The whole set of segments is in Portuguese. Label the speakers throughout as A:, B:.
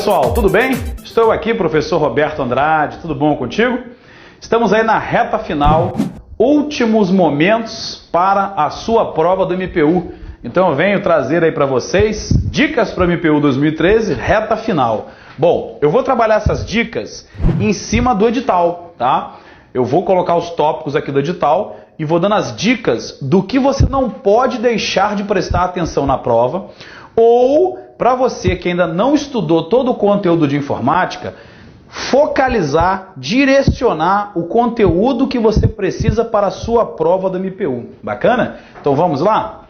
A: pessoal, tudo bem? Estou aqui, professor Roberto Andrade, tudo bom contigo? Estamos aí na reta final, últimos momentos para a sua prova do MPU. Então eu venho trazer aí para vocês dicas para o MPU 2013, reta final. Bom, eu vou trabalhar essas dicas em cima do edital, tá? Eu vou colocar os tópicos aqui do edital e vou dando as dicas do que você não pode deixar de prestar atenção na prova, ou para você que ainda não estudou todo o conteúdo de informática, focalizar, direcionar o conteúdo que você precisa para a sua prova do MPU. Bacana? Então vamos lá?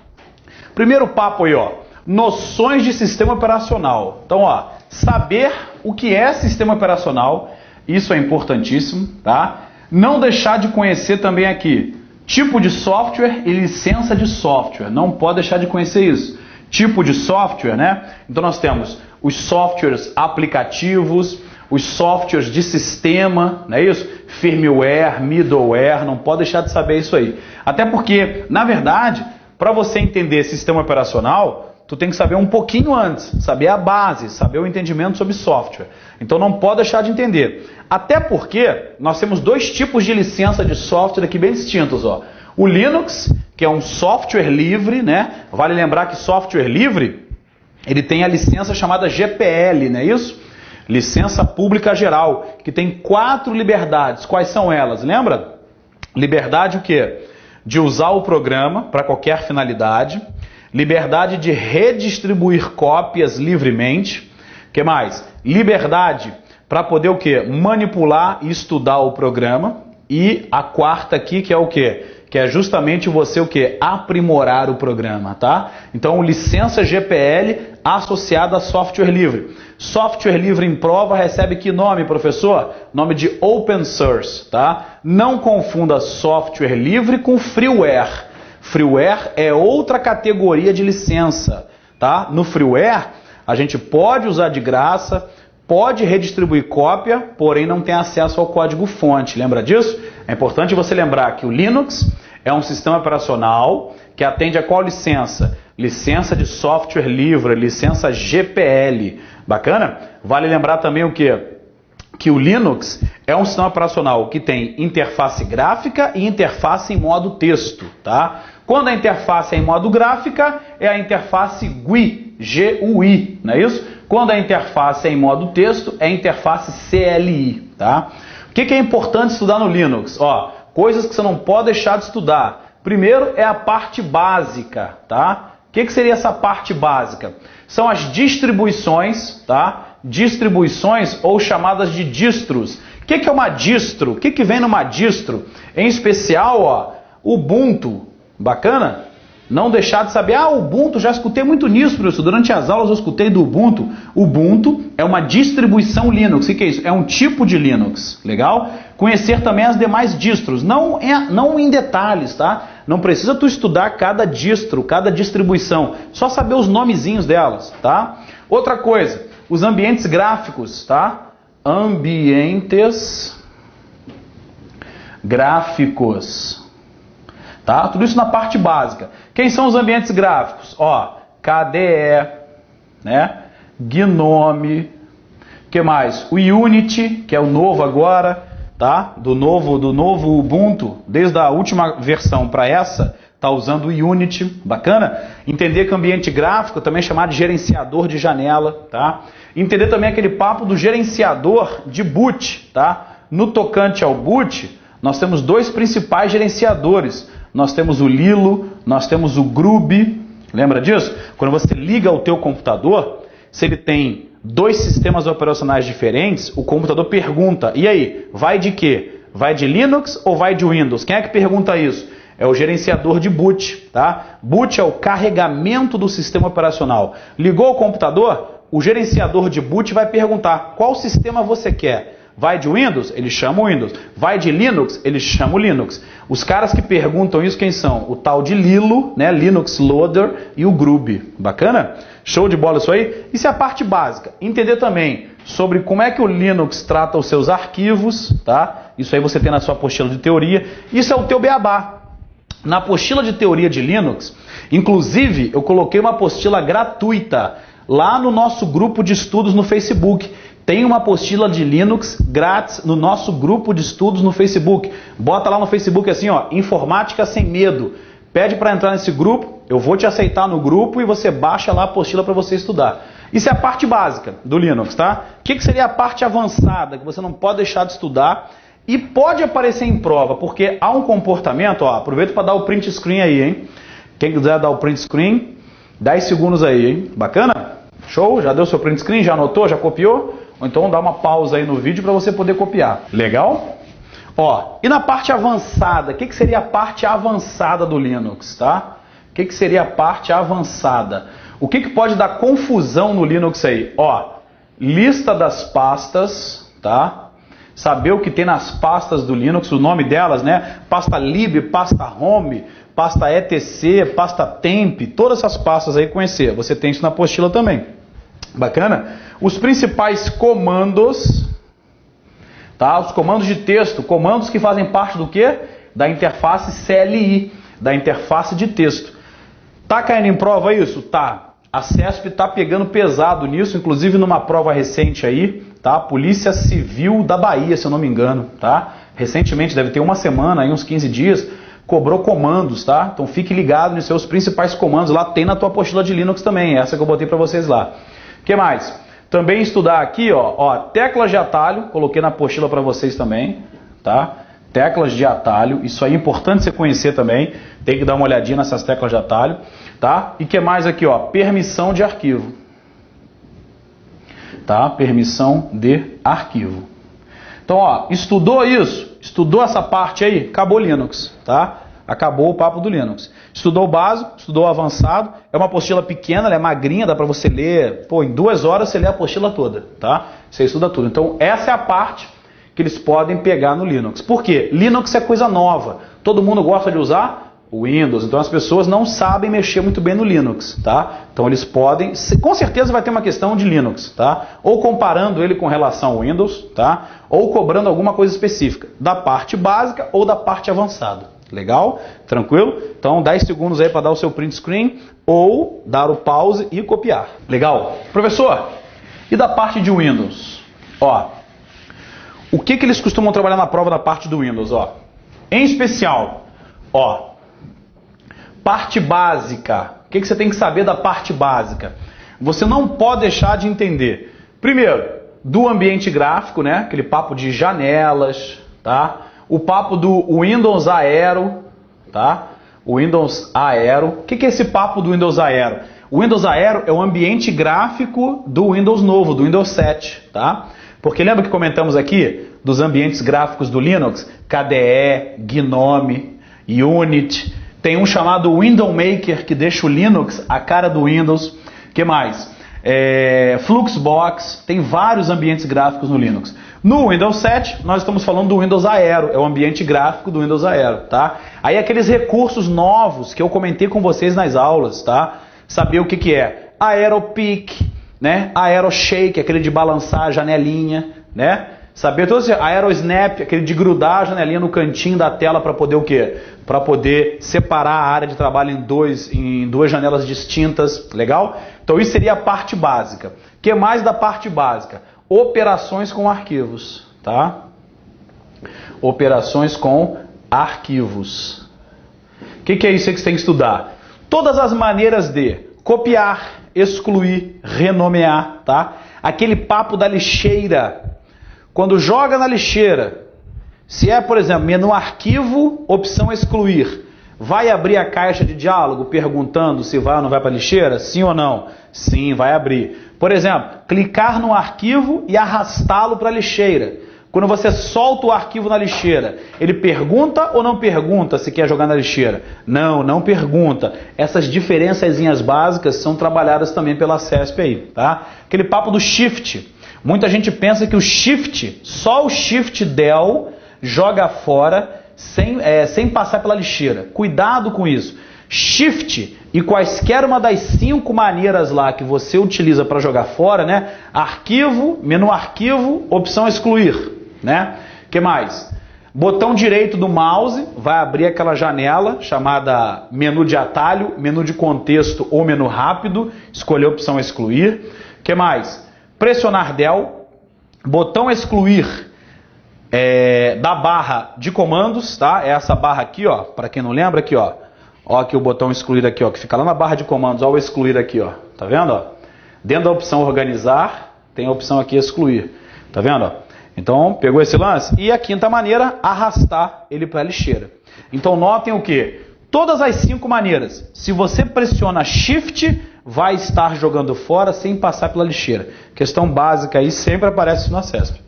A: Primeiro papo aí, ó, noções de sistema operacional. Então, ó, saber o que é sistema operacional, isso é importantíssimo, tá? Não deixar de conhecer também aqui tipo de software e licença de software. Não pode deixar de conhecer isso. Tipo de software, né? Então nós temos os softwares aplicativos, os softwares de sistema, não é isso? Firmware, middleware, não pode deixar de saber isso aí. Até porque, na verdade, para você entender sistema operacional, tu tem que saber um pouquinho antes, saber a base, saber o entendimento sobre software. Então não pode deixar de entender. Até porque nós temos dois tipos de licença de software aqui bem distintos, ó. O Linux, que é um software livre, né? Vale lembrar que software livre, ele tem a licença chamada GPL, não é isso? Licença Pública Geral, que tem 4 liberdades. Quais são elas? Lembra? Liberdade o quê? De usar o programa para qualquer finalidade. Liberdade de redistribuir cópias livremente. O que mais? Liberdade para poder o quê? Manipular e estudar o programa. E a quarta aqui, que é o quê? Que é justamente você o quê? Aprimorar o programa, tá? Então, licença GPL associada a software livre. Software livre em prova recebe que nome, professor? Nome de Open Source, tá? Não confunda software livre com freeware. Freeware é outra categoria de licença, tá? No freeware, a gente pode usar de graça, pode redistribuir cópia, porém não tem acesso ao código-fonte. Lembra disso? É importante você lembrar que o Linux é um sistema operacional que atende a qual licença? Licença de software livre, licença GPL. Bacana? Vale lembrar também o quê? Que o Linux é um sistema operacional que tem interface gráfica e interface em modo texto, tá? Quando a interface é em modo gráfica, é a interface GUI, G-U-I, não é isso? Quando a interface é em modo texto, é a interface CLI, tá? O que é importante estudar no Linux? Ó, coisas que você não pode deixar de estudar. Primeiro é a parte básica, tá? O que seria essa parte básica? São as distribuições, tá? Distribuições ou chamadas de distros. O que é uma distro? O que vem numa distro? Em especial, ó, Ubuntu. Bacana? Não deixar de saber, Ubuntu, já escutei muito nisso, professor. Durante as aulas eu escutei do Ubuntu. Ubuntu é uma distribuição Linux. O que é isso? É um tipo de Linux. Legal? Conhecer também as demais distros. Não em detalhes, tá? Não precisa tu estudar cada distro, cada distribuição. Só saber os nomezinhos delas, tá? Outra coisa, os ambientes gráficos, tá? Ambientes gráficos. Tá? Tudo isso na parte básica. Quem são os ambientes gráficos? Ó, KDE, né? GNOME, que mais? O Unity, que é o novo agora, tá? Do novo Ubuntu, desde a última versão para essa, tá usando o Unity, bacana? Entender que o ambiente gráfico também é chamado de gerenciador de janela, tá? Entender também aquele papo do gerenciador de boot, tá? No tocante ao boot, nós temos dois principais gerenciadores. Nós temos o Lilo, nós temos o Grub. Lembra disso? Quando você liga o teu computador, se ele tem dois sistemas operacionais diferentes, o computador pergunta, e aí, vai de quê? Vai de Linux ou vai de Windows? Quem é que pergunta isso? É o gerenciador de boot, tá? Boot é o carregamento do sistema operacional. Ligou o computador, o gerenciador de boot vai perguntar qual sistema você quer. Vai de Windows? Ele chama o Windows. Vai de Linux? Ele chama o Linux. Os caras que perguntam isso, quem são? O tal de Lilo, né? Linux Loader e o Grub. Bacana? Show de bola isso aí? Isso é a parte básica. Entender também sobre como é que o Linux trata os seus arquivos, tá? Isso aí você tem na sua apostila de teoria. Isso é o teu beabá. Na apostila de teoria de Linux, inclusive, eu coloquei uma apostila gratuita lá no nosso grupo de estudos no Facebook. Tem uma apostila de Linux grátis no nosso grupo de estudos no Facebook. Bota lá no Facebook assim, ó, Informática Sem Medo. Pede para entrar nesse grupo, eu vou te aceitar no grupo e você baixa lá a apostila para você estudar. Isso é a parte básica do Linux, tá? O que seria a parte avançada, que você não pode deixar de estudar e pode aparecer em prova, porque há um comportamento, ó, aproveita para dar o print screen aí, hein? Quem quiser dar o print screen, 10 segundos aí, hein? Bacana? Show? Já deu seu print screen? Já anotou? Já copiou? Ou então dá uma pausa aí no vídeo para você poder copiar. Legal? Ó, e na parte avançada, o que seria a parte avançada do Linux, tá? O que seria a parte avançada? O que pode dar confusão no Linux aí? Ó, lista das pastas, tá? Saber o que tem nas pastas do Linux, o nome delas, né? Pasta lib, pasta home, pasta etc, pasta temp, todas essas pastas aí conhecer. Você tem isso na apostila também. Bacana? Os principais comandos, tá? Os comandos de texto, comandos que fazem parte do quê? Da interface CLI, da interface de texto. Tá caindo em prova isso? Tá. A CESP tá pegando pesado nisso, inclusive numa prova recente aí, tá? Polícia Civil da Bahia, se eu não me engano, tá? Recentemente, deve ter uma semana, aí uns 15 dias, cobrou comandos, tá? Então fique ligado nos seus principais comandos, lá tem na tua apostila de Linux também, essa que eu botei para vocês lá. O que mais? Também estudar aqui, ó, teclas de atalho, coloquei na apostila para vocês também, tá? Teclas de atalho, isso aí é importante você conhecer também, tem que dar uma olhadinha nessas teclas de atalho, tá? E que mais aqui, ó, permissão de arquivo, tá? Permissão de arquivo. Então, ó, estudou isso? Estudou essa parte aí? Acabou Linux, tá? Acabou o papo do Linux. Estudou o básico, estudou o avançado, é uma apostila pequena, ela é magrinha, dá para você ler, pô, em 2 horas você lê a apostila toda, tá? Você estuda tudo. Então, essa é a parte que eles podem pegar no Linux. Por quê? Linux é coisa nova. Todo mundo gosta de usar o Windows, então as pessoas não sabem mexer muito bem no Linux, tá? Então eles podem, com certeza vai ter uma questão de Linux, tá? Ou comparando ele com relação ao Windows, tá? Ou cobrando alguma coisa específica, da parte básica ou da parte avançada. Legal? Tranquilo? Então 10 segundos aí para dar o seu print screen ou dar o pause e copiar. Legal? Professor, e da parte de Windows? Ó, o que eles costumam trabalhar na prova da parte do Windows? Ó, em especial, ó, parte básica. O que você tem que saber da parte básica? Você não pode deixar de entender. Primeiro, do ambiente gráfico, né? Aquele papo de janelas, tá? O papo do Windows Aero, tá? O Windows Aero. O que é esse papo do Windows Aero? O Windows Aero é o ambiente gráfico do Windows novo, do Windows 7, tá? Porque lembra que comentamos aqui dos ambientes gráficos do Linux? KDE, GNOME, Unity. Tem um chamado Window Maker que deixa o Linux a cara do Windows. O que mais? Fluxbox. Tem vários ambientes gráficos no Linux. No Windows 7, nós estamos falando do Windows Aero. É o ambiente gráfico do Windows Aero, tá? Aí aqueles recursos novos que eu comentei com vocês nas aulas, tá? Saber o que é. Aeropeak, né? Aeroshake, aquele de balançar a janelinha, né? Saber todo esse Aerosnap, aquele de grudar a janelinha no cantinho da tela para poder o quê? Para poder separar a área de trabalho em duas janelas distintas, legal? Então isso seria a parte básica. O que mais da parte básica? Operações com arquivos, tá? Operações com arquivos. O que é isso que você tem que estudar? Todas as maneiras de copiar, excluir, renomear, tá? Aquele papo da lixeira. Quando joga na lixeira, se é, por exemplo, menu arquivo, opção excluir, vai abrir a caixa de diálogo perguntando se vai ou não vai para a lixeira? Sim ou não? Sim, vai abrir. Por exemplo, clicar no arquivo e arrastá-lo para a lixeira. Quando você solta o arquivo na lixeira, ele pergunta ou não pergunta se quer jogar na lixeira? Não, não pergunta. Essas diferençazinhas básicas são trabalhadas também pela CESP aí, tá? Aquele papo do shift. Muita gente pensa que o shift, só o shift del, joga fora sem passar pela lixeira. Cuidado com isso. Shift e quaisquer uma das 5 maneiras lá que você utiliza para jogar fora, né? Arquivo, menu arquivo, opção excluir, né? Que mais? Botão direito do mouse vai abrir aquela janela chamada menu de atalho, menu de contexto ou menu rápido, escolher a opção excluir. O que mais? Pressionar del, botão excluir da barra de comandos, tá? É essa barra aqui, ó, para quem não lembra, aqui, ó. Ó aqui o botão excluir aqui, ó, que fica lá na barra de comandos, ó, o excluir aqui, ó. Tá vendo, ó? Dentro da opção organizar, tem a opção aqui excluir. Tá vendo, ó? Então, pegou esse lance? E a quinta maneira, arrastar ele para a lixeira. Então, notem o quê? Todas as 5 maneiras, se você pressiona Shift, vai estar jogando fora sem passar pela lixeira. Questão básica aí, sempre aparece no ACESP.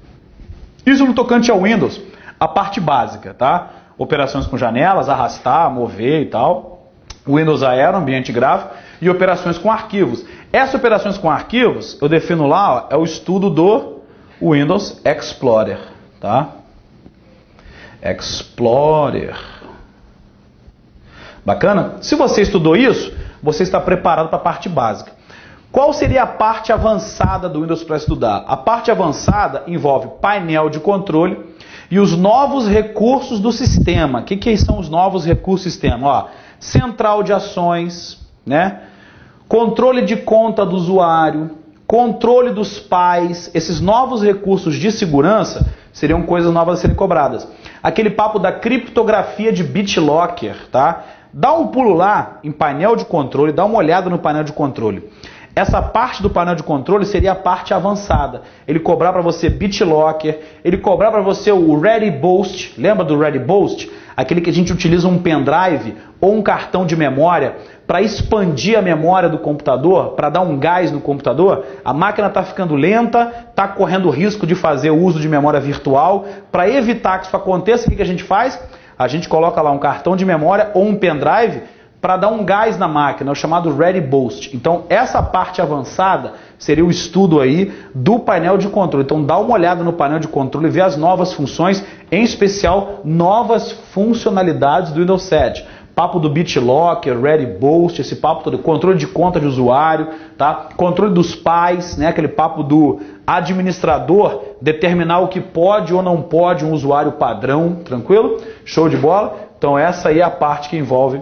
A: Isso no tocante ao Windows, a parte básica, tá? Operações com janelas, arrastar, mover e tal. Windows Aero, ambiente gráfico. E operações com arquivos. Essas operações com arquivos, eu defino lá, ó, é o estudo do Windows Explorer, tá? Explorer. Bacana? Se você estudou isso, você está preparado para a parte básica. Qual seria a parte avançada do Windows para estudar? A parte avançada envolve painel de controle e os novos recursos do sistema. O que são os novos recursos do sistema? Ó, central de ações, né? Controle de conta do usuário, controle dos pais. Esses novos recursos de segurança seriam coisas novas a serem cobradas. Aquele papo da criptografia de BitLocker, tá? Dá um pulo lá em painel de controle, dá uma olhada no painel de controle. Essa parte do painel de controle seria a parte avançada. Ele cobrar para você BitLocker, ele cobrar para você o Ready Boost. Lembra do Ready Boost? Aquele que a gente utiliza um pendrive ou um cartão de memória para expandir a memória do computador, para dar um gás no computador. A máquina está ficando lenta, está correndo o risco de fazer o uso de memória virtual. Para evitar que isso aconteça, o que a gente faz? A gente coloca lá um cartão de memória ou um pendrive para dar um gás na máquina, é o chamado Ready Boost. Então, essa parte avançada seria o estudo aí do painel de controle. Então, dá uma olhada no painel de controle e vê as novas funções, em especial, novas funcionalidades do Windows 7. Papo do BitLocker, Ready Boost, esse papo todo, controle de conta de usuário, tá? Controle dos pais, né? Aquele papo do administrador determinar o que pode ou não pode um usuário padrão, tranquilo? Show de bola? Então, essa aí é a parte que envolve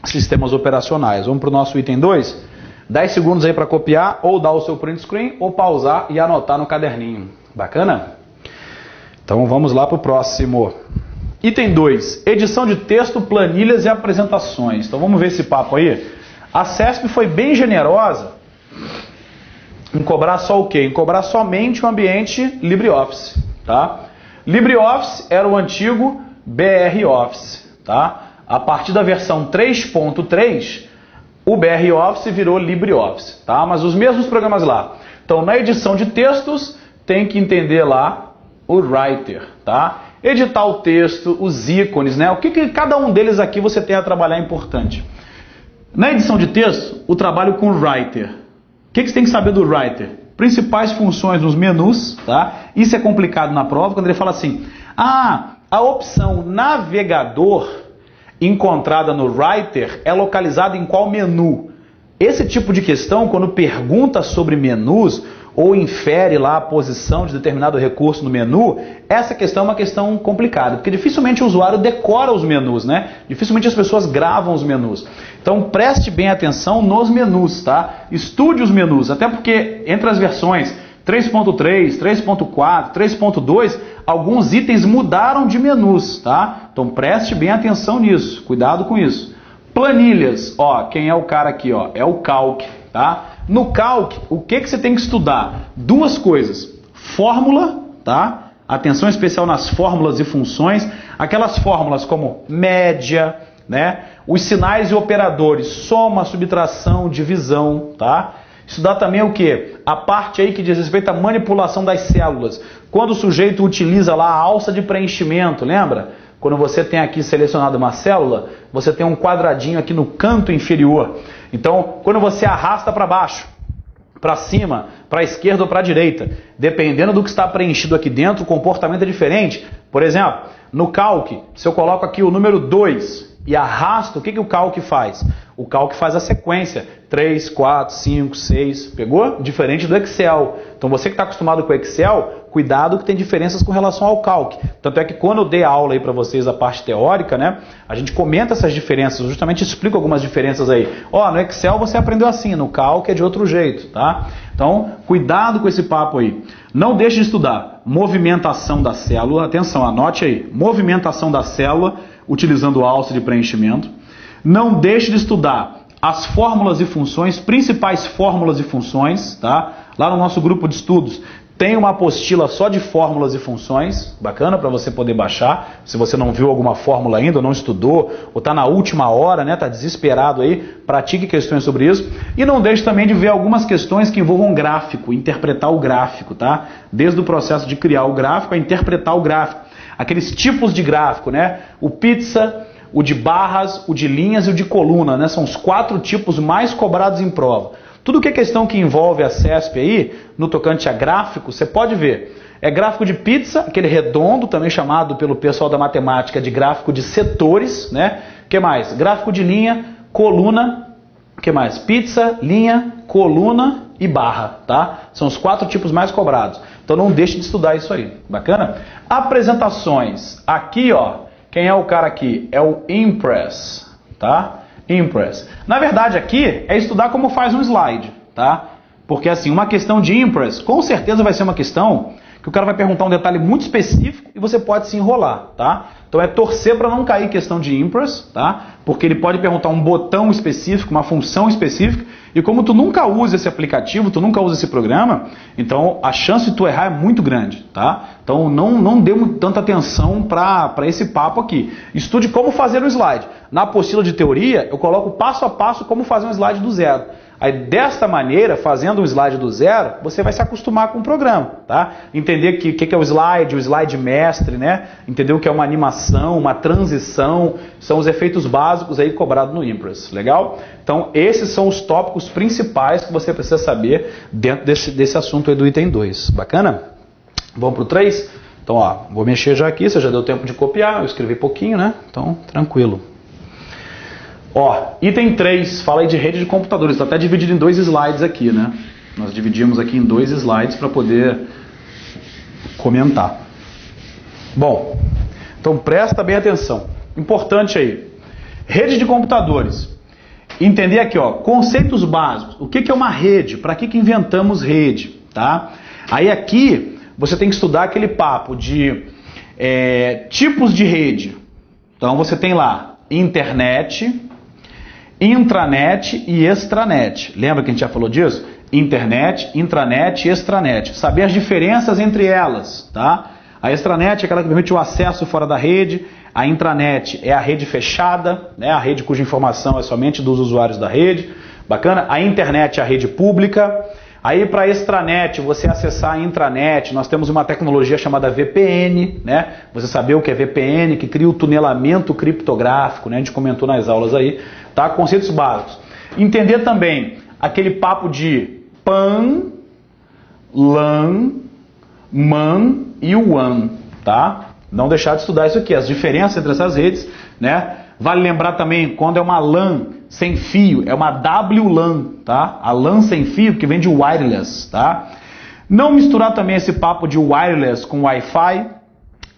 A: sistemas operacionais. Vamos para o nosso item 2. 10 segundos aí para copiar, ou dar o seu print screen, ou pausar e anotar no caderninho. Bacana? Então vamos lá para o próximo. Item 2. Edição de texto, planilhas e apresentações. Então vamos ver esse papo aí. A CESP foi bem generosa em cobrar só o quê? Em cobrar somente o ambiente LibreOffice. Tá? LibreOffice era o antigo BR Office. Tá? A partir da versão 3.3, o BR Office virou LibreOffice, tá? Mas os mesmos programas lá. Então, na edição de textos, tem que entender lá o Writer, tá? Editar o texto, os ícones, né? O que cada um deles aqui você tem a trabalhar importante. Na edição de texto, o trabalho com o Writer. O que você tem que saber do Writer? Principais funções nos menus, tá? Isso é complicado na prova, quando ele fala assim, a opção navegador encontrada no Writer é localizada em qual menu? Esse tipo de questão, quando pergunta sobre menus ou infere lá a posição de determinado recurso no menu, essa questão é uma questão complicada, porque dificilmente o usuário decora os menus, né? Dificilmente as pessoas gravam os menus. Então preste bem atenção nos menus, tá? Estude os menus, até porque entre as versões 3.3, 3.4, 3.2, alguns itens mudaram de menus, tá? Então preste bem atenção nisso, cuidado com isso. Planilhas, ó, quem é o cara aqui, ó? É o Calc, tá? No Calc, o que você tem que estudar? Duas coisas, fórmula, tá? Atenção especial nas fórmulas e funções, aquelas fórmulas como média, né? Os sinais e operadores, soma, subtração, divisão, tá? Estudar também o que? A parte aí que diz respeito à manipulação das células. Quando o sujeito utiliza lá a alça de preenchimento, lembra? Quando você tem aqui selecionado uma célula, você tem um quadradinho aqui no canto inferior. Então, quando você arrasta para baixo, para cima, para a esquerda ou para a direita, dependendo do que está preenchido aqui dentro, o comportamento é diferente. Por exemplo, no Calc, se eu coloco aqui o número 2 e arrasto, o que o Calc faz? O Calc faz a sequência, 3, 4, 5, 6, pegou? Diferente do Excel. Então você que está acostumado com o Excel, cuidado que tem diferenças com relação ao Calc. Tanto é que quando eu dei a aula aí para vocês a parte teórica, né, a gente comenta essas diferenças, eu justamente explico algumas diferenças aí. Ó, no Excel você aprendeu assim, no Calc é de outro jeito, tá? Então, cuidado com esse papo aí. Não deixe de estudar movimentação da célula, atenção, anote aí, movimentação da célula utilizando a alça de preenchimento. Não deixe de estudar as fórmulas e funções, principais fórmulas e funções, tá? Lá no nosso grupo de estudos tem uma apostila só de fórmulas e funções, bacana para você poder baixar. Se você não viu alguma fórmula ainda, ou não estudou, ou está na última hora, né, tá desesperado aí, pratique questões sobre isso. E não deixe também de ver algumas questões que envolvam gráfico, interpretar o gráfico, tá? Desde o processo de criar o gráfico a interpretar o gráfico. Aqueles tipos de gráfico, né? O pizza, o de barras, o de linhas e o de coluna, né? São os 4 tipos mais cobrados em prova. Tudo que é questão que envolve a CESP aí, no tocante a gráfico, você pode ver. É gráfico de pizza, aquele redondo, também chamado pelo pessoal da matemática de gráfico de setores, né? O que mais? Gráfico de linha, coluna, o que mais? Pizza, linha, coluna e barra, tá? São os 4 tipos mais cobrados. Então não deixe de estudar isso aí, bacana? Apresentações. Aqui, ó, quem é o cara aqui? É o Impress, tá? Impress. Na verdade aqui é estudar como faz um slide, tá? Porque assim, uma questão de Impress com certeza vai ser uma questão que o cara vai perguntar um detalhe muito específico e você pode se enrolar, tá? Então é torcer para não cair questão de Impress, tá? Porque ele pode perguntar um botão específico, uma função específica, e como tu nunca usa esse aplicativo, tu nunca usa esse programa, então a chance de tu errar é muito grande, tá? Então não dê tanta atenção para esse papo aqui. Estude como fazer um slide. Na apostila de teoria, eu coloco passo a passo como fazer um slide do zero. Aí, desta maneira, fazendo um slide do zero, você vai se acostumar com o programa, tá? Entender o que é o slide mestre, né? Entender o que é uma animação, uma transição, são os efeitos básicos aí cobrados no Impress, legal? Então, esses são os tópicos principais que você precisa saber dentro desse assunto aí do item 2, bacana? Vamos para o 3? Então, ó, vou mexer já aqui, você já deu tempo de copiar, eu escrevi pouquinho, né? Então, tranquilo. Ó, item 3, fala aí de rede de computadores, está até dividido em 2 slides aqui, né? Nós dividimos aqui em 2 slides para poder comentar. Bom, então presta bem atenção. Importante aí, rede de computadores. Entender aqui, ó, conceitos básicos. O que é uma rede? Para que inventamos rede, tá? Aí aqui você tem que estudar aquele papo de tipos de rede. Então você tem lá internet, intranet e extranet. Lembra que a gente já falou disso? Internet, intranet e extranet. Saber as diferenças entre elas, tá? A extranet é aquela que permite o acesso fora da rede. A intranet é a rede fechada, né? A rede cuja informação é somente dos usuários da rede. Bacana? A internet é a rede pública. Aí para a extranet, você acessar a intranet, nós temos uma tecnologia chamada VPN, né? Você saber o que é VPN, que cria o tunelamento criptográfico, né? A gente comentou nas aulas aí, tá? Conceitos básicos. Entender também aquele papo de PAN, LAN, MAN e WAN, tá? Não deixar de estudar isso aqui, as diferenças entre essas redes, né? Vale lembrar também, quando é uma LAN sem fio, é uma WLAN, tá? A LAN sem fio, que vem de wireless, tá? Não misturar também esse papo de wireless com Wi-Fi,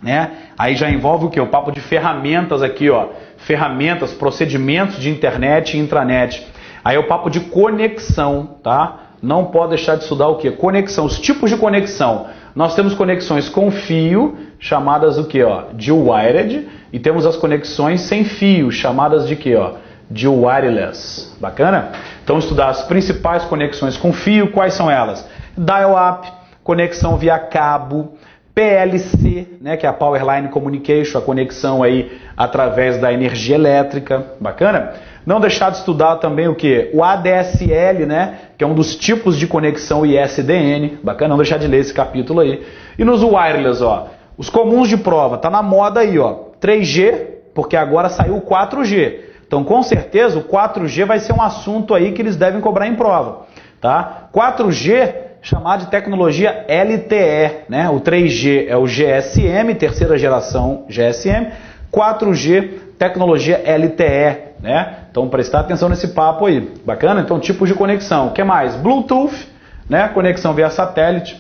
A: né? Aí já envolve o quê? O papo de ferramentas aqui, ó. Ferramentas, procedimentos de internet e intranet. Aí é o papo de conexão, tá? Não pode deixar de estudar o quê? Conexão, os tipos de conexão. Nós temos conexões com fio, chamadas o quê? Ó? De wired, e temos as conexões sem fio, chamadas de quê? Ó? De wireless. Bacana? Então estudar as principais conexões com fio, quais são elas? Dial-up, conexão via cabo, PLC, né, que é a Power Line Communication, a conexão aí através da energia elétrica. Bacana? Não deixar de estudar também o que? O ADSL, né, que é um dos tipos de conexão ISDN. Bacana? Não deixar de ler esse capítulo aí. E nos wireless, ó, os comuns de prova, tá na moda aí, ó, 3G, porque agora saiu o 4G. Então, com certeza, o 4G vai ser um assunto aí que eles devem cobrar em prova, tá? 4G, chamado de tecnologia LTE, né? O 3G é o GSM, terceira geração GSM, 4G, tecnologia LTE, né? Então prestar atenção nesse papo aí, bacana? Então tipos de conexão, o que mais? Bluetooth, né? Conexão via satélite,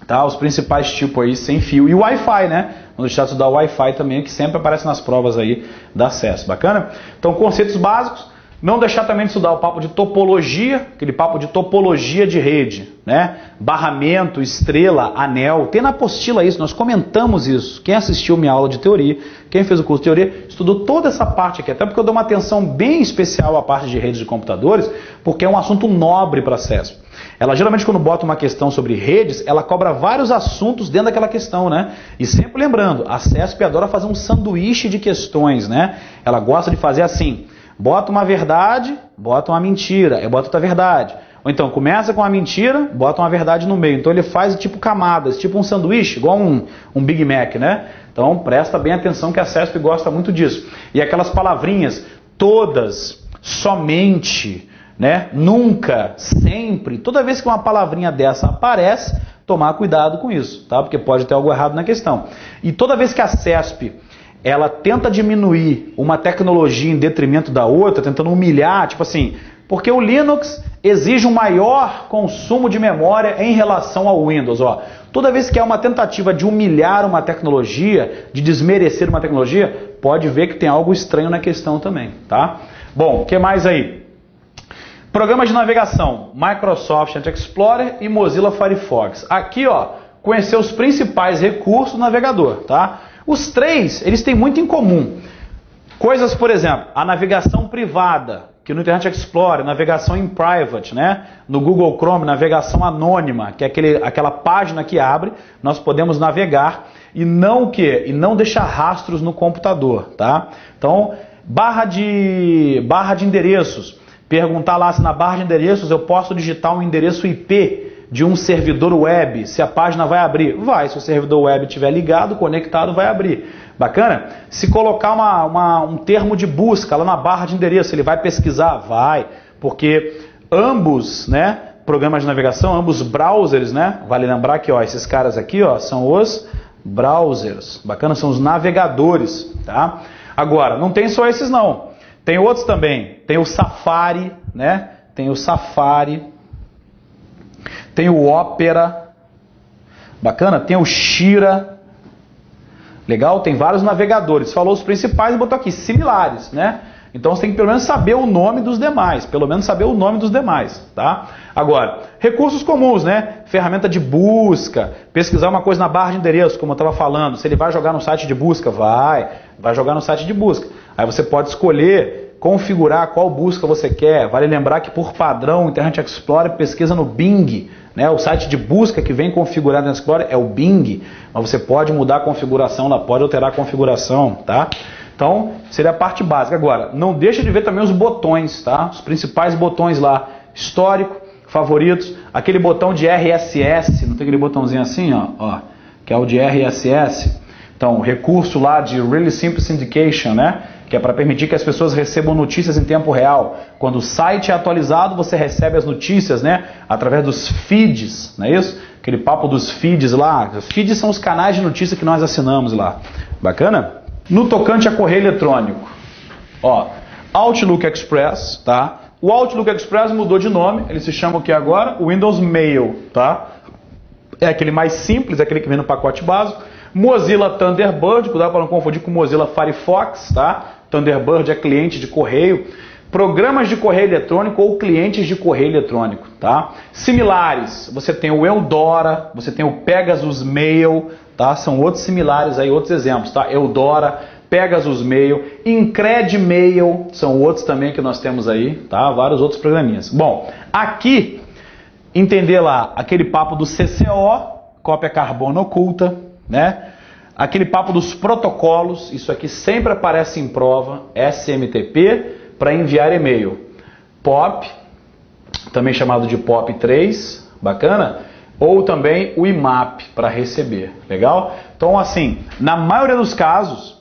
A: tá? Os principais tipos aí sem fio e Wi-Fi, né? Não deixar de estudar o Wi-Fi também, que sempre aparece nas provas aí da acesso, bacana? Então conceitos básicos. Não deixar também de estudar o papo de topologia, aquele papo de topologia de rede, né? Barramento, estrela, anel. Tem na apostila isso, nós comentamos isso. Quem assistiu minha aula de teoria, quem fez o curso de teoria, estudou toda essa parte aqui. Até porque eu dou uma atenção bem especial à parte de redes de computadores, porque é um assunto nobre para a CESP. Ela geralmente quando bota uma questão sobre redes, ela cobra vários assuntos dentro daquela questão, né? E sempre lembrando, a CESP adora fazer um sanduíche de questões, né? Ela gosta de fazer assim... Bota uma verdade, bota uma mentira, bota outra verdade. Ou então, começa com uma mentira, bota uma verdade no meio. Então ele faz tipo camadas, tipo um sanduíche, igual um Big Mac, né? Então presta bem atenção que a CESP gosta muito disso. E aquelas palavrinhas, todas, somente, né? Nunca, sempre. Toda vez que uma palavrinha dessa aparece, tomar cuidado com isso, tá? Porque pode ter algo errado na questão. E toda vez que a CESP... ela tenta diminuir uma tecnologia em detrimento da outra, tentando humilhar, tipo assim, porque o Linux exige um maior consumo de memória em relação ao Windows. Ó. Toda vez que há uma tentativa de humilhar uma tecnologia, de desmerecer uma tecnologia, pode ver que tem algo estranho na questão também, tá? Bom, o que mais aí? Programas de navegação, Microsoft Internet Explorer e Mozilla Firefox. Aqui, ó, conhecer os principais recursos do navegador, tá? Os três, eles têm muito em comum. Coisas, por exemplo, a navegação privada, que no Internet Explorer, navegação in private, né? No Google Chrome, navegação anônima, que é aquela página que abre, nós podemos navegar e não o quê? E não deixar rastros no computador, tá? Então, barra de endereços. Perguntar lá se na barra de endereços eu posso digitar um endereço IP de um servidor web, se a página vai abrir. Vai, se o servidor web estiver ligado, conectado, vai abrir. Bacana? Se colocar um termo de busca lá na barra de endereço, ele vai pesquisar? Vai, porque ambos, né, programas de navegação, ambos browsers, né, vale lembrar que ó, esses caras aqui ó, são os browsers. Bacana? São os navegadores. Tá? Agora, não tem só esses não. Tem outros também. Tem o Safari, né? Tem o Safari. Tem o Opera, bacana, tem o Shira, legal, tem vários navegadores, falou os principais e botou aqui, similares, né? Então você tem que pelo menos saber o nome dos demais, tá? Agora, recursos comuns, né? Ferramenta de busca, pesquisar uma coisa na barra de endereço, como eu estava falando, se ele vai jogar no site de busca, vai jogar no site de busca. Aí você pode escolher, configurar qual busca você quer, vale lembrar que por padrão o Internet Explorer pesquisa no Bing, né? O site de busca que vem configurado no Explorer é o Bing, mas você pode mudar a configuração, lá pode alterar a configuração, tá? Então, seria a parte básica. Agora, não deixa de ver também os botões, tá? Os principais botões lá, histórico, favoritos, aquele botão de RSS, não tem aquele botãozinho assim, ó, que é o de RSS. Então, recurso lá de Really Simple Syndication, né? Que é para permitir que as pessoas recebam notícias em tempo real. Quando o site é atualizado, você recebe as notícias, né? Através dos feeds, não é isso? Aquele papo dos feeds lá. Os feeds são os canais de notícia que nós assinamos lá. Bacana? No tocante a correio eletrônico, ó, Outlook Express, tá? O Outlook Express mudou de nome, ele se chama o que agora? Windows Mail, tá? É aquele mais simples, é aquele que vem no pacote básico. Mozilla Thunderbird, cuidado para não confundir com Mozilla Firefox, tá? Thunderbird é cliente de correio. Programas de correio eletrônico ou clientes de correio eletrônico, tá? Similares, você tem o Eudora, você tem o Pegasus Mail, tá? São outros similares aí, outros exemplos, tá? Eudora, Pegasus Mail, Incred Mail, são outros também que nós temos aí, tá? Vários outros programinhas. Bom, aqui, entender lá aquele papo do CCO, cópia carbono oculta, né? Aquele papo dos protocolos, isso aqui sempre aparece em prova, SMTP, para enviar e-mail. POP, também chamado de POP3, bacana? Ou também o IMAP, para receber, legal? Então, assim, na maioria dos casos,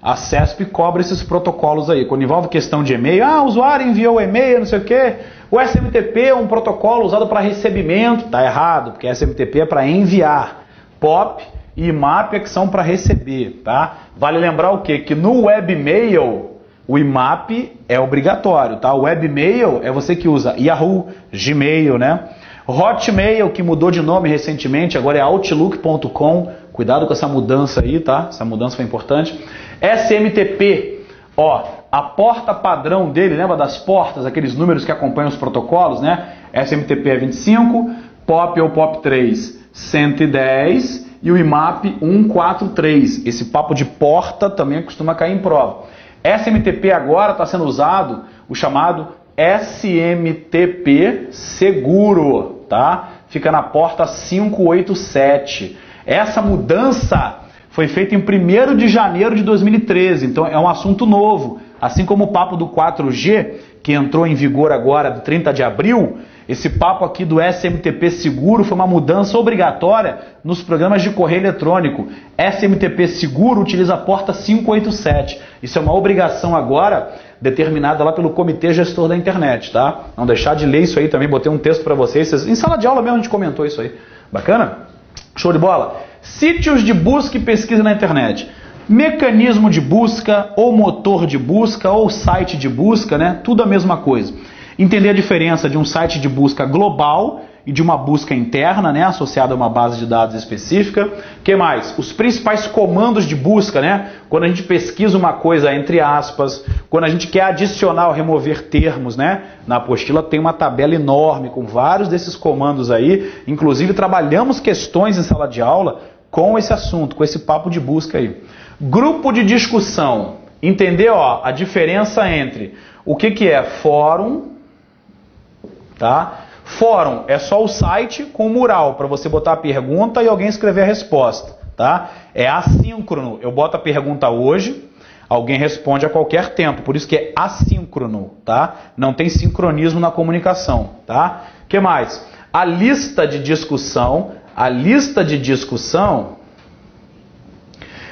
A: a CESP cobra esses protocolos aí. Quando envolve questão de e-mail, o usuário enviou o e-mail, não sei o quê. O SMTP é um protocolo usado para recebimento, tá errado, porque SMTP é para enviar. POP e IMAP é que são para receber, tá? Vale lembrar o quê? Que no webmail, O IMAP é obrigatório, tá? O Webmail é você que usa Yahoo, Gmail, né? Hotmail, que mudou de nome recentemente, agora é Outlook.com. Cuidado com essa mudança aí, tá? Essa mudança foi importante. SMTP, ó, a porta padrão dele, lembra das portas, aqueles números que acompanham os protocolos, né? SMTP é 25, POP ou POP3 110 e o IMAP 143. Esse papo de porta também costuma cair em prova. SMTP agora está sendo usado o chamado SMTP seguro, tá? Fica na porta 587. Essa mudança foi feita em 1º de janeiro de 2013, então é um assunto novo. Assim como o papo do 4G, que entrou em vigor agora, de 30 de abril, esse papo aqui do SMTP seguro foi uma mudança obrigatória nos programas de correio eletrônico. SMTP seguro utiliza a porta 587. Isso é uma obrigação agora determinada lá pelo Comitê Gestor da Internet, tá? Não deixar de ler isso aí também, botei um texto para vocês. Em sala de aula mesmo a gente comentou isso aí. Bacana? Show de bola? Sítios de busca e pesquisa na internet. Mecanismo de busca, ou motor de busca, ou site de busca, né? Tudo a mesma coisa. Entender a diferença de um site de busca global e de uma busca interna, né, associada a uma base de dados específica. O que mais? Os principais comandos de busca, né? Quando a gente pesquisa uma coisa entre aspas, quando a gente quer adicionar ou remover termos, né? Na apostila tem uma tabela enorme com vários desses comandos aí. Inclusive trabalhamos questões em sala de aula com esse assunto, com esse papo de busca aí. Grupo de discussão. Entender, ó, a diferença entre o que é fórum, tá? Fórum é só o site com o mural para você botar a pergunta e alguém escrever a resposta, tá? É assíncrono, eu boto a pergunta hoje, alguém responde a qualquer tempo, por isso que é assíncrono, tá? Não tem sincronismo na comunicação, tá? O que mais? A lista de discussão,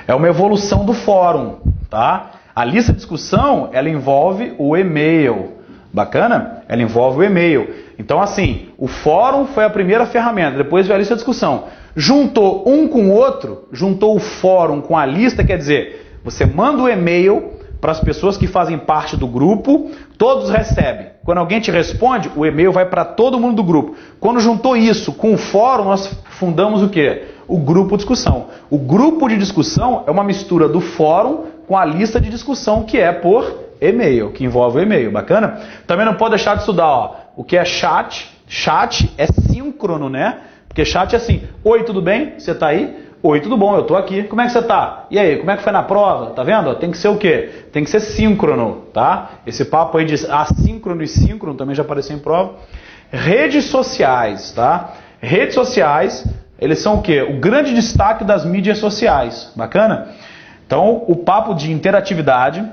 A: é uma evolução do fórum, tá? A lista de discussão, ela envolve o e-mail. Bacana? Ela envolve o e-mail. Então, assim, o fórum foi a primeira ferramenta, depois veio a lista de discussão. Juntou um com o outro, juntou o fórum com a lista, quer dizer, você manda o e-mail para as pessoas que fazem parte do grupo, todos recebem. Quando alguém te responde, o e-mail vai para todo mundo do grupo. Quando juntou isso com o fórum, nós fundamos o quê? O grupo de discussão. O grupo de discussão é uma mistura do fórum com a lista de discussão, que é por e-mail, que envolve o e-mail. Bacana? Também não pode deixar de estudar, ó, o que é chat. Chat é síncrono, né? Porque chat é assim, oi, tudo bem? Você tá aí? Oi, tudo bom? Eu tô aqui. Como é que você tá? E aí, como é que foi na prova? Tá vendo? Tem que ser o quê? Tem que ser síncrono, tá? Esse papo aí de assíncrono e síncrono também já apareceu em prova. Redes sociais, tá? Redes sociais, eles são o quê? O grande destaque das mídias sociais. Bacana? Então, o papo de interatividade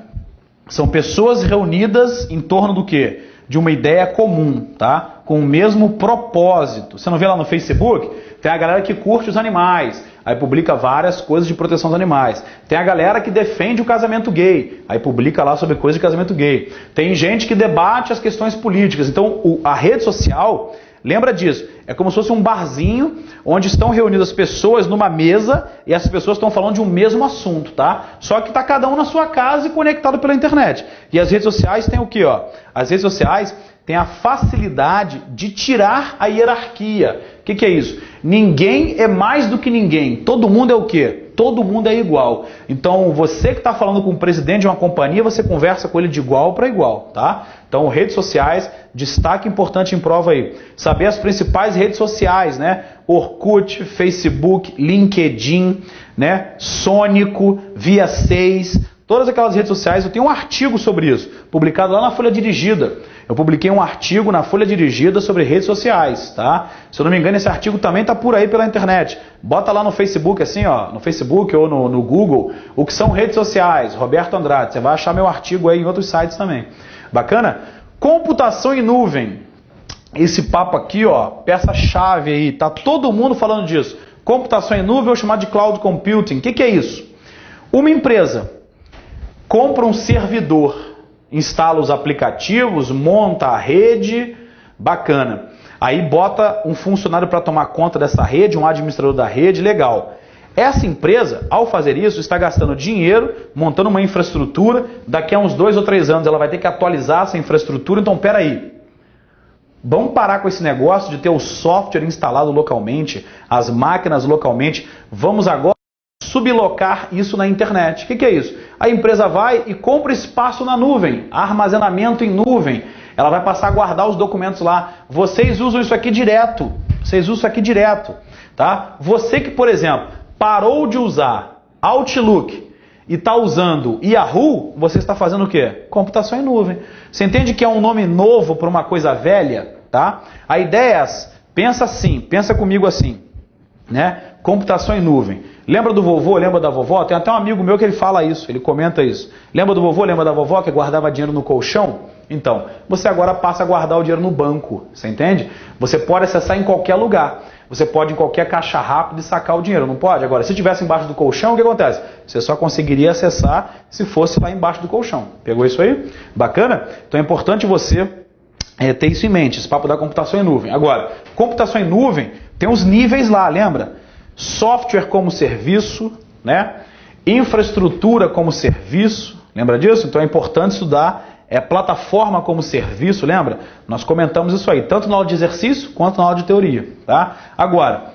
A: são pessoas reunidas em torno do quê? De uma ideia comum, tá? Com o mesmo propósito. Você não vê lá no Facebook? Tem a galera que curte os animais, aí publica várias coisas de proteção dos animais. Tem a galera que defende o casamento gay, aí publica lá sobre coisas de casamento gay. Tem gente que debate as questões políticas. Então, a rede social, lembra disso, é como se fosse um barzinho onde estão reunidas pessoas numa mesa e essas pessoas estão falando de um mesmo assunto, tá? Só que está cada um na sua casa e conectado pela internet. E as redes sociais têm o quê, ó? As redes sociais têm a facilidade de tirar a hierarquia. O que é isso? Ninguém é mais do que ninguém. Todo mundo é o quê? Todo mundo é igual. Então, você que está falando com o presidente de uma companhia, você conversa com ele de igual para igual, tá? Então, redes sociais, destaque importante em prova aí. Saber as principais redes sociais, né? Orkut, Facebook, LinkedIn, né? Sônico, Via 6, todas aquelas redes sociais. Eu tenho um artigo sobre isso, publicado lá na Folha Dirigida. Eu publiquei um artigo na Folha Dirigida sobre redes sociais, tá? Se eu não me engano, esse artigo também está por aí pela internet. Bota lá no Facebook, assim, ó, no Facebook ou no Google, o que são redes sociais, Roberto Andrade. Você vai achar meu artigo aí em outros sites também. Bacana? Computação em nuvem. Esse papo aqui, ó, peça-chave aí, tá todo mundo falando disso. Computação em nuvem, ou chamado de cloud computing. O que é isso? Uma empresa compra um servidor, instala os aplicativos, monta a rede, bacana. Aí bota um funcionário para tomar conta dessa rede, um administrador da rede, legal. Essa empresa, ao fazer isso, está gastando dinheiro, montando uma infraestrutura, daqui a uns 2 ou 3 anos ela vai ter que atualizar essa infraestrutura, então peraí, vamos parar com esse negócio de ter o software instalado localmente, as máquinas localmente, vamos agora sublocar isso na internet. O que é isso? A empresa vai e compra espaço na nuvem, armazenamento em nuvem, ela vai passar a guardar os documentos lá, vocês usam isso aqui direto, tá? Você que, por exemplo, parou de usar Outlook e está usando Yahoo, você está fazendo o quê? Computação em nuvem. Você entende que é um nome novo para uma coisa velha? Tá? A ideia é, pensa assim, pensa comigo assim, né? Computação em nuvem. Lembra do vovô, lembra da vovó? Tem até um amigo meu que ele fala isso, ele comenta isso. Lembra do vovô, lembra da vovó que guardava dinheiro no colchão? Então, você agora passa a guardar o dinheiro no banco, você entende? Você pode acessar em qualquer lugar. Você pode ir em qualquer caixa rápida e sacar o dinheiro, não pode? Agora, se estivesse embaixo do colchão, o que acontece? Você só conseguiria acessar se fosse lá embaixo do colchão. Pegou isso aí? Bacana? Então é importante você ter isso em mente, esse papo da computação em nuvem. Agora, computação em nuvem tem os níveis lá, lembra? Software como serviço, né? Infraestrutura como serviço, lembra disso? Então é importante estudar plataforma como serviço, lembra? Nós comentamos isso aí, tanto na aula de exercício quanto na aula de teoria, tá? Agora,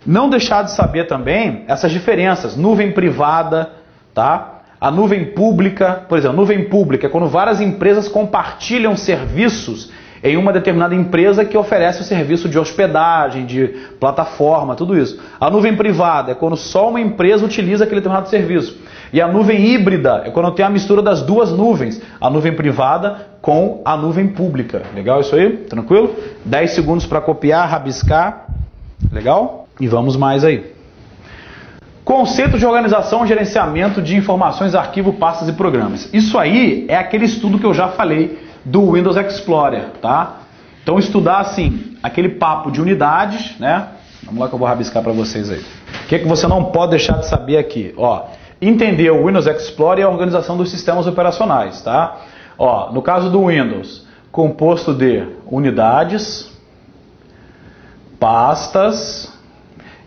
A: não deixar de saber também essas diferenças, nuvem privada, tá? A nuvem pública, por exemplo, nuvem pública é quando várias empresas compartilham serviços em uma determinada empresa que oferece o serviço de hospedagem, de plataforma, tudo isso. A nuvem privada é quando só uma empresa utiliza aquele determinado serviço. E a nuvem híbrida é quando tem a mistura das duas nuvens, a nuvem privada com a nuvem pública. Legal isso aí? Tranquilo? 10 segundos para copiar, rabiscar. Legal? E vamos mais aí. Conceito de organização e gerenciamento de informações, arquivo, pastas e programas. Isso aí é aquele estudo que eu já falei do Windows Explorer, tá? Então estudar assim, aquele papo de unidades, né? Vamos lá que eu vou rabiscar para vocês aí. O que você não pode deixar de saber aqui? Ó, entender o Windows Explorer e a organização dos sistemas operacionais, tá? Ó, no caso do Windows, composto de unidades, pastas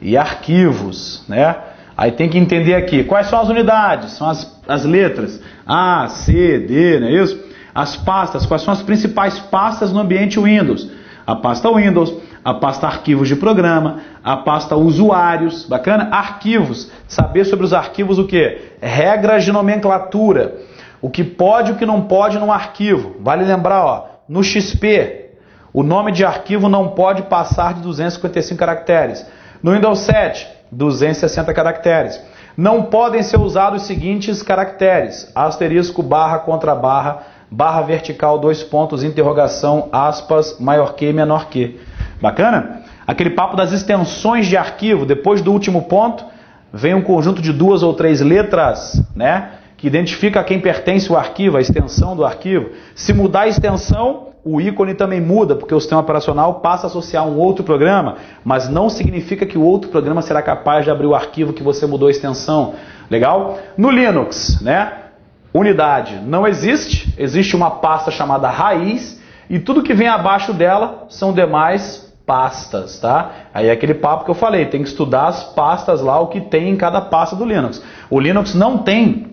A: e arquivos, né? Aí tem que entender aqui, quais são as unidades? São as letras A, C, D, não é isso? As pastas, quais são as principais pastas no ambiente Windows? A pasta Windows, a pasta arquivos de programa, a pasta usuários, bacana? Arquivos, saber sobre os arquivos o quê? Regras de nomenclatura, o que pode e o que não pode num arquivo. Vale lembrar, ó, no XP, o nome de arquivo não pode passar de 255 caracteres. No Windows 7, 260 caracteres. Não podem ser usados os seguintes caracteres: asterisco, barra, contra barra, barra vertical, 2 pontos, interrogação, aspas, maior que, menor que. Bacana? Aquele papo das extensões de arquivo, depois do último ponto, vem um conjunto de 2 ou 3 letras, né, que identifica a quem pertence o arquivo, a extensão do arquivo. Se mudar a extensão, o ícone também muda, porque o sistema operacional passa a associar um outro programa, mas não significa que o outro programa será capaz de abrir o arquivo que você mudou a extensão. Legal? No Linux, né? Unidade não existe, existe uma pasta chamada raiz e tudo que vem abaixo dela são demais pastas, tá? Aí é aquele papo que eu falei, tem que estudar as pastas lá, o que tem em cada pasta do Linux. O Linux não tem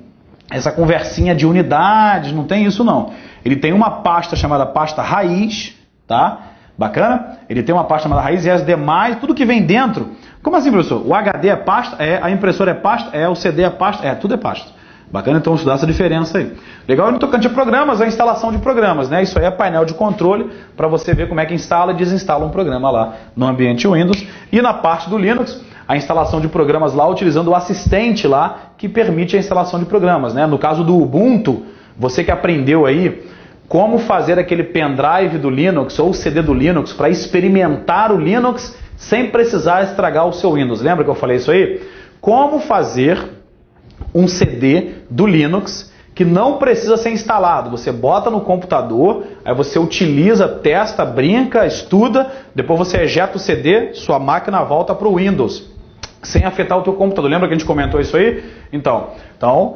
A: essa conversinha de unidades, não tem isso não. Ele tem uma pasta chamada pasta raiz, tá? Bacana? Ele tem uma pasta chamada raiz e as demais, tudo que vem dentro. Como assim, professor? O HD é pasta? É. A impressora é pasta? É. O CD é pasta? É. Tudo é pasta. Bacana, então estudar essa diferença aí. Legal, e no tocante a programas, a instalação de programas, né? Isso aí é painel de controle para você ver como é que instala e desinstala um programa lá no ambiente Windows. E na parte do Linux, a instalação de programas lá utilizando o assistente lá que permite a instalação de programas, né? No caso do Ubuntu, você que aprendeu aí como fazer aquele pendrive do Linux ou CD do Linux para experimentar o Linux sem precisar estragar o seu Windows. Lembra que eu falei isso aí? Como fazer um CD do Linux que não precisa ser instalado. Você bota no computador, aí você utiliza, testa, brinca, estuda, depois você ejeta o CD, sua máquina volta para o Windows, sem afetar o teu computador. Lembra que a gente comentou isso aí? Então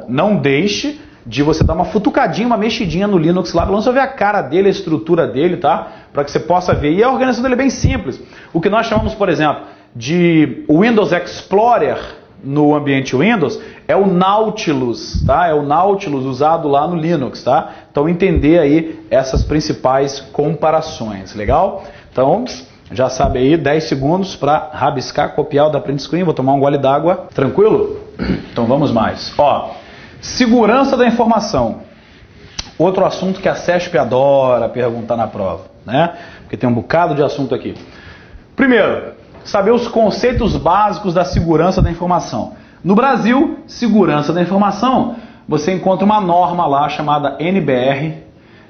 A: não deixe de você dar uma futucadinha, uma mexidinha no Linux lá, vamos ver a cara dele, a estrutura dele, tá? Para que você possa ver. E a organização dele é bem simples. O que nós chamamos, por exemplo, de Windows Explorer, no ambiente Windows é o Nautilus, tá? É o Nautilus usado lá no Linux, tá? Então entender aí essas principais comparações, legal? Então já sabe aí, 10 segundos para rabiscar, copiar o da print screen, vou tomar um gole d'água, tranquilo? Então vamos mais. Ó, segurança da informação. Outro assunto que a CESP adora perguntar na prova, né? Porque tem um bocado de assunto aqui. Primeiro, saber os conceitos básicos da segurança da informação. No Brasil, segurança da informação, você encontra uma norma lá chamada NBR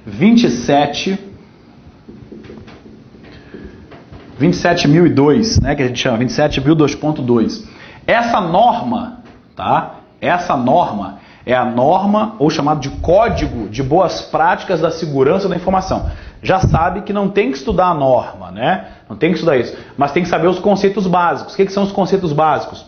A: 27002, né, que a gente chama 27002.2. Essa norma, tá? Essa norma é a norma ou chamado de Código de Boas Práticas da Segurança da Informação. Já sabe que não tem que estudar a norma, né? Não tem que estudar isso, mas tem que saber os conceitos básicos. O que são os conceitos básicos?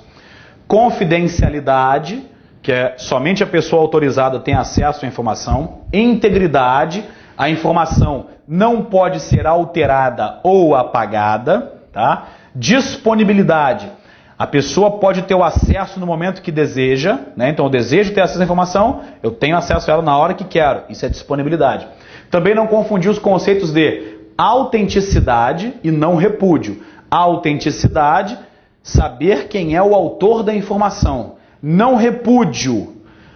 A: Confidencialidade, que é somente a pessoa autorizada tem acesso à informação. Integridade, a informação não pode ser alterada ou apagada, tá? Disponibilidade, a pessoa pode ter o acesso no momento que deseja, né? Então eu desejo ter acesso à informação, eu tenho acesso a ela na hora que quero, isso é disponibilidade. Também não confundir os conceitos de autenticidade e não repúdio. Autenticidade, saber quem é o autor da informação. Não repúdio,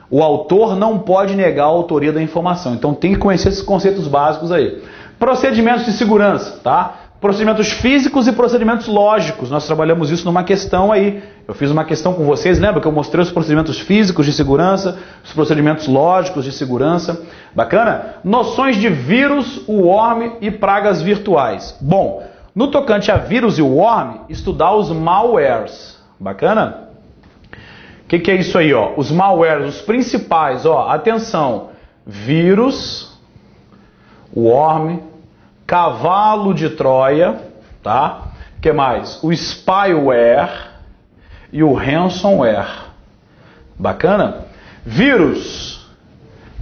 A: o autor não pode negar a autoria da informação. Então tem que conhecer esses conceitos básicos aí. Procedimentos de segurança, tá? Procedimentos físicos e procedimentos lógicos. Nós trabalhamos isso numa questão aí. Eu fiz uma questão com vocês, lembra que eu mostrei os procedimentos físicos de segurança, os procedimentos lógicos de segurança. Bacana? Noções de vírus, worm e pragas virtuais. Bom, no tocante a vírus e worm, estudar os malwares. Bacana? O que é isso aí, ó? Os malwares, os principais, ó, atenção, vírus, worm, cavalo de Troia, tá? O que mais? O spyware e o ransomware. Bacana? Vírus,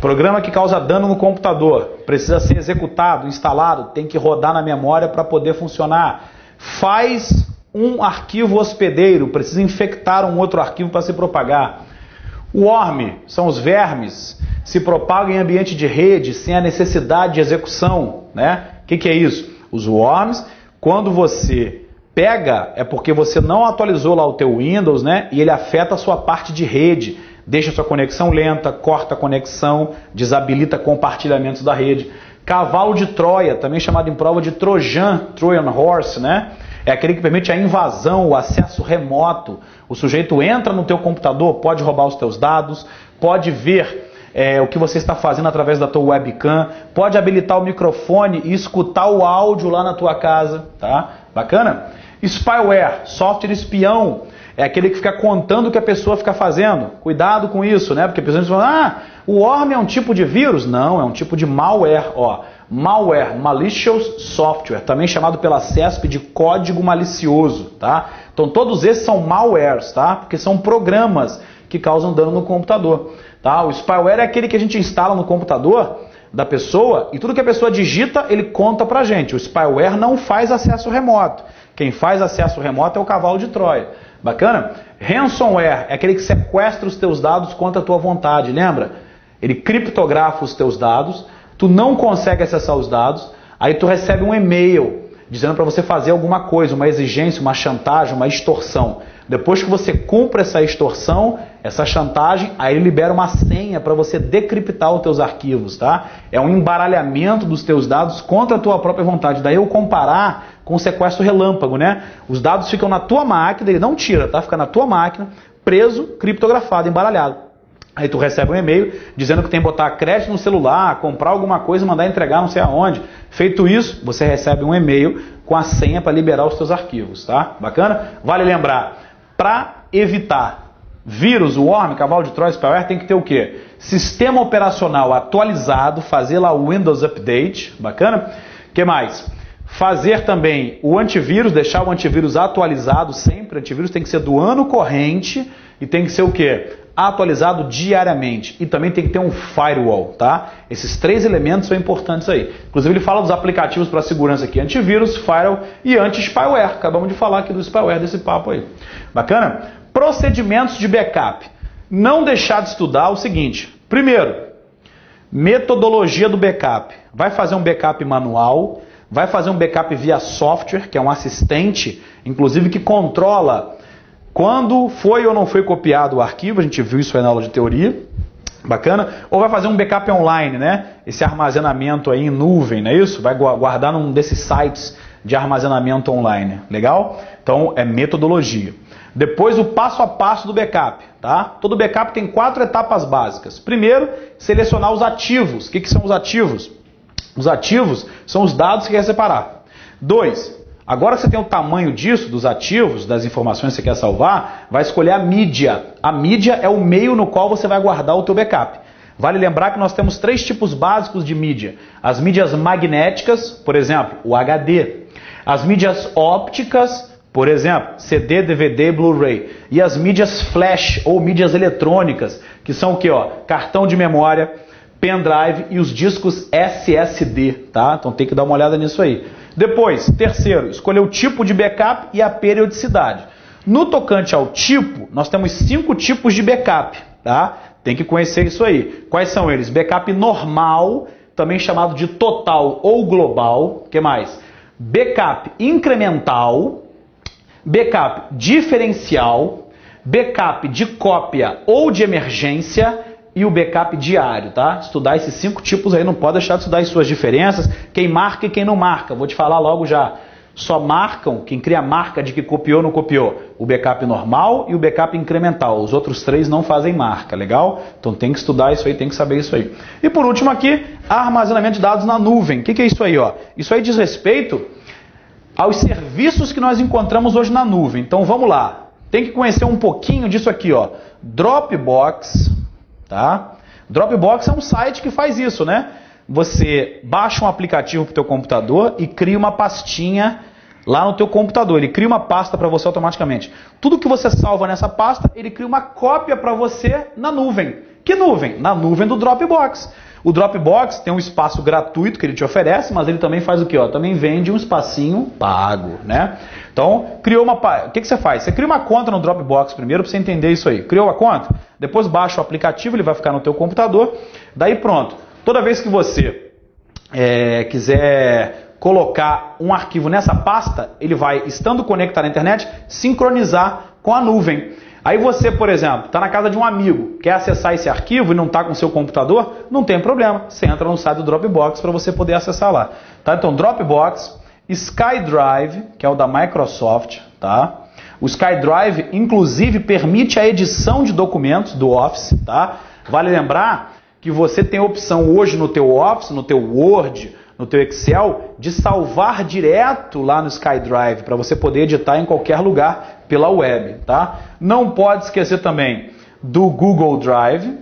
A: programa que causa dano no computador, precisa ser executado, instalado, tem que rodar na memória para poder funcionar. Faz um arquivo hospedeiro, precisa infectar um outro arquivo para se propagar. Worm, são os vermes, se propagam em ambiente de rede sem a necessidade de execução, né? O que é isso? Os worms, quando você pega, é porque você não atualizou lá o teu Windows, né? E ele afeta a sua parte de rede, deixa a sua conexão lenta, corta a conexão, desabilita compartilhamentos da rede. Cavalo de Troia, também chamado em prova de Trojan Horse, né? É aquele que permite a invasão, o acesso remoto. O sujeito entra no teu computador, pode roubar os teus dados, pode ver o que você está fazendo através da tua webcam, pode habilitar o microfone e escutar o áudio lá na tua casa, tá? Bacana? Spyware, software espião, é aquele que fica contando o que a pessoa fica fazendo. Cuidado com isso, né? Porque a pessoa fala, o worm é um tipo de vírus? Não, é um tipo de malware, ó. Malware, malicious software, também chamado pela CESP de código malicioso, tá? Então todos esses são malwares, tá? Porque são programas que causam dano no computador, tá? O spyware é aquele que a gente instala no computador da pessoa e tudo que a pessoa digita, ele conta pra gente. O spyware não faz acesso remoto. Quem faz acesso remoto é o cavalo de Troia. Bacana? Ransomware é aquele que sequestra os teus dados contra a tua vontade, lembra? Ele criptografa os teus dados, tu não consegue acessar os dados, aí tu recebe um e-mail dizendo para você fazer alguma coisa, uma exigência, uma chantagem, uma extorsão. Depois que você cumpre essa extorsão, essa chantagem, aí ele libera uma senha para você decriptar os teus arquivos, tá? É um embaralhamento dos teus dados contra a tua própria vontade. Daí eu comparar com o sequestro relâmpago, né? Os dados ficam na tua máquina, ele não tira, tá? Fica na tua máquina, preso, criptografado, embaralhado. Aí tu recebe um e-mail dizendo que tem que botar crédito no celular, comprar alguma coisa, mandar entregar não sei aonde. Feito isso, você recebe um e-mail com a senha para liberar os teus arquivos, tá? Bacana? Vale lembrar, para evitar vírus, worm, cavalo de Troia, spyware, tem que ter o quê? Sistema operacional atualizado, fazer lá o Windows Update, bacana? O que mais? Fazer também o antivírus, deixar o antivírus atualizado sempre. O antivírus tem que ser do ano corrente e tem que ser o quê? Atualizado diariamente. E também tem que ter um firewall, tá? Esses três elementos são importantes aí. Inclusive ele fala dos aplicativos para segurança aqui, antivírus, firewall e anti-spyware. Acabamos de falar aqui do spyware, desse papo aí. Bacana? Procedimentos de backup. Não deixar de estudar o seguinte. Primeiro, metodologia do backup. Vai fazer um backup manual, vai fazer um backup via software, que é um assistente, inclusive que controla quando foi ou não foi copiado o arquivo. A gente viu isso aí na aula de teoria. Bacana? Ou vai fazer um backup online, né? Esse armazenamento aí em nuvem, não é isso? Vai guardar num desses sites de armazenamento online. Legal? Então, é metodologia. Depois, o passo a passo do backup, tá? Todo backup tem 4 etapas básicas. Primeiro, selecionar os ativos. O que são os ativos? Os ativos são os dados que você quer separar. 2, agora que você tem o tamanho disso, dos ativos, das informações que você quer salvar, vai escolher a mídia. A mídia é o meio no qual você vai guardar o teu backup. Vale lembrar que nós temos 3 tipos básicos de mídia. As mídias magnéticas, por exemplo, o HD. As mídias ópticas, por exemplo, CD, DVD, Blu-ray. E as mídias flash ou mídias eletrônicas, que são o quê? Cartão de memória, pendrive e os discos SSD, tá? Então tem que dar uma olhada nisso aí. Depois, terceiro, escolher o tipo de backup e a periodicidade. No tocante ao tipo, nós temos 5 tipos de backup, tá? Tem que conhecer isso aí. Quais são eles? Backup normal, também chamado de total ou global. O que mais? Backup incremental, backup diferencial, backup de cópia ou de emergência e o backup diário, tá? Estudar esses 5 tipos aí, não pode deixar de estudar as suas diferenças, quem marca e quem não marca. Vou te falar logo já. Só marcam quem cria a marca de que copiou ou não copiou. O backup normal e o backup incremental. Os outros 3 não fazem marca, legal? Então tem que estudar isso aí, tem que saber isso aí. E por último aqui, armazenamento de dados na nuvem. O que é isso aí? Isso aí diz respeito aos serviços que nós encontramos hoje na nuvem. Então vamos lá. Tem que conhecer um pouquinho disso aqui, Dropbox, tá? Dropbox é um site que faz isso, né? Você baixa um aplicativo para o teu computador e cria uma pastinha lá no teu computador. Ele cria uma pasta para você automaticamente. Tudo que você salva nessa pasta, ele cria uma cópia para você na nuvem. Que nuvem? Na nuvem do Dropbox. O Dropbox tem um espaço gratuito que ele te oferece, mas ele também faz o quê? Também vende um espacinho pago, né? Então, criou uma... O que você faz? Você cria uma conta no Dropbox primeiro para você entender isso aí. Criou a conta? Depois baixa o aplicativo, ele vai ficar no teu computador. Daí pronto. Toda vez que você quiser colocar um arquivo nessa pasta, ele vai, estando conectado à internet, sincronizar com a nuvem. Aí você, por exemplo, está na casa de um amigo, quer acessar esse arquivo e não está com o seu computador, não tem problema. Você entra no site do Dropbox para você poder acessar lá. Tá? Então, Dropbox, SkyDrive, que é o da Microsoft, tá? O SkyDrive, inclusive, permite a edição de documentos do Office, tá? Vale lembrar que você tem a opção hoje no teu Office, no teu Word, no teu Excel, de salvar direto lá no SkyDrive, para você poder editar em qualquer lugar pela web, tá? Não pode esquecer também do Google Drive,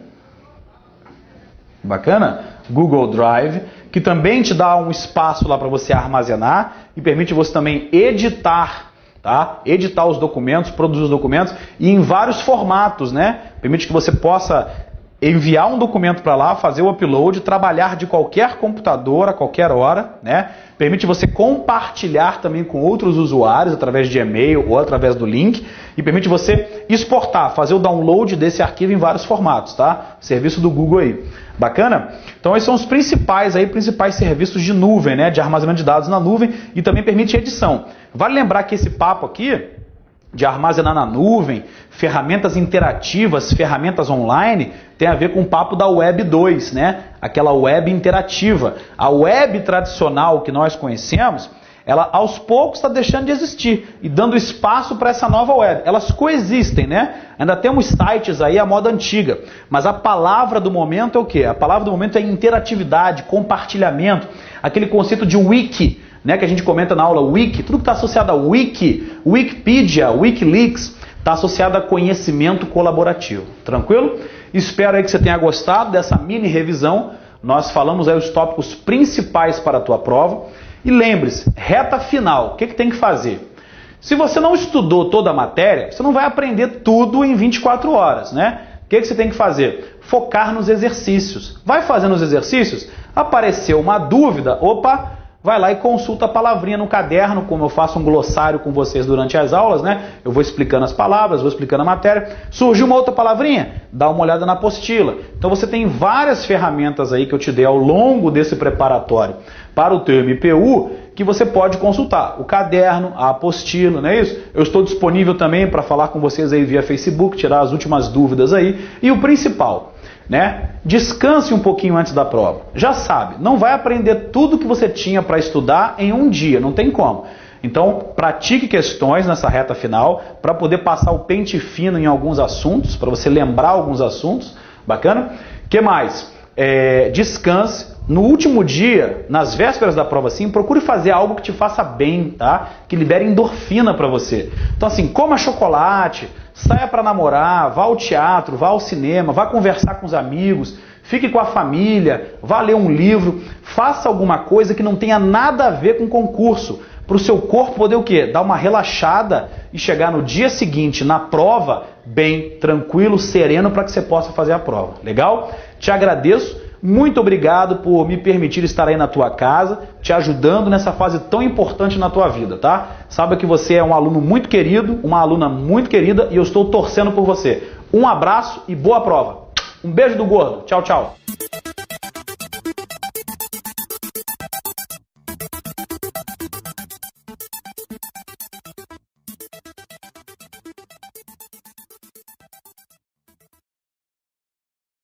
A: bacana? Google Drive, que também te dá um espaço lá para você armazenar e permite você também editar, tá? Editar os documentos, produzir os documentos e em vários formatos, né? Permite que você possa enviar um documento para lá, fazer o upload, trabalhar de qualquer computador a qualquer hora, né? Permite você compartilhar também com outros usuários através de e-mail ou através do link e permite você exportar, fazer o download desse arquivo em vários formatos, tá? Serviço do Google aí. Bacana? Então esses são os principais serviços de nuvem, né? De armazenamento de dados na nuvem e também permite edição. Vale lembrar que esse papo aqui de armazenar na nuvem, ferramentas interativas, ferramentas online, tem a ver com o papo da Web 2, né? Aquela web interativa. A web tradicional que nós conhecemos, ela aos poucos está deixando de existir e dando espaço para essa nova web. Elas coexistem, né? Ainda temos sites aí à moda antiga, mas a palavra do momento é o quê? A palavra do momento é interatividade, compartilhamento, aquele conceito de wiki, né, que a gente comenta na aula, wiki, tudo que está associado a wiki, Wikipedia, Wikileaks, está associado a conhecimento colaborativo. Tranquilo? Espero aí que você tenha gostado dessa mini revisão. Nós falamos aí os tópicos principais para a tua prova. E lembre-se, reta final, o que tem que fazer? Se você não estudou toda a matéria, você não vai aprender tudo em 24 horas, né? O que você tem que fazer? Focar nos exercícios. Vai fazendo os exercícios, apareceu uma dúvida, opa, vai lá e consulta a palavrinha no caderno, como eu faço um glossário com vocês durante as aulas, né? Eu vou explicando as palavras, vou explicando a matéria. Surgiu uma outra palavrinha? Dá uma olhada na apostila. Então você tem várias ferramentas aí que eu te dei ao longo desse preparatório para o teu MPU que você pode consultar. O caderno, a apostila, não é isso? Eu estou disponível também para falar com vocês aí via Facebook, tirar as últimas dúvidas aí. E o principal, né? Descanse um pouquinho antes da prova. Já sabe, não vai aprender tudo que você tinha para estudar em um dia, não tem como. Então, pratique questões nessa reta final para poder passar o pente fino em alguns assuntos, para você lembrar alguns assuntos. Bacana? O que mais? Descanse. No último dia, nas vésperas da prova, sim, procure fazer algo que te faça bem, tá? Que libere endorfina para você. Então, assim, coma chocolate, saia para namorar, vá ao teatro, vá ao cinema, vá conversar com os amigos, fique com a família, vá ler um livro, faça alguma coisa que não tenha nada a ver com concurso, para o seu corpo poder o quê? Dar uma relaxada e chegar no dia seguinte, na prova, bem, tranquilo, sereno, para que você possa fazer a prova. Legal? Te agradeço. Muito obrigado por me permitir estar aí na tua casa, te ajudando nessa fase tão importante na tua vida, tá? Saiba que você é um aluno muito querido, uma aluna muito querida e eu estou torcendo por você. Um abraço e boa prova. Um beijo do gordo. Tchau, tchau.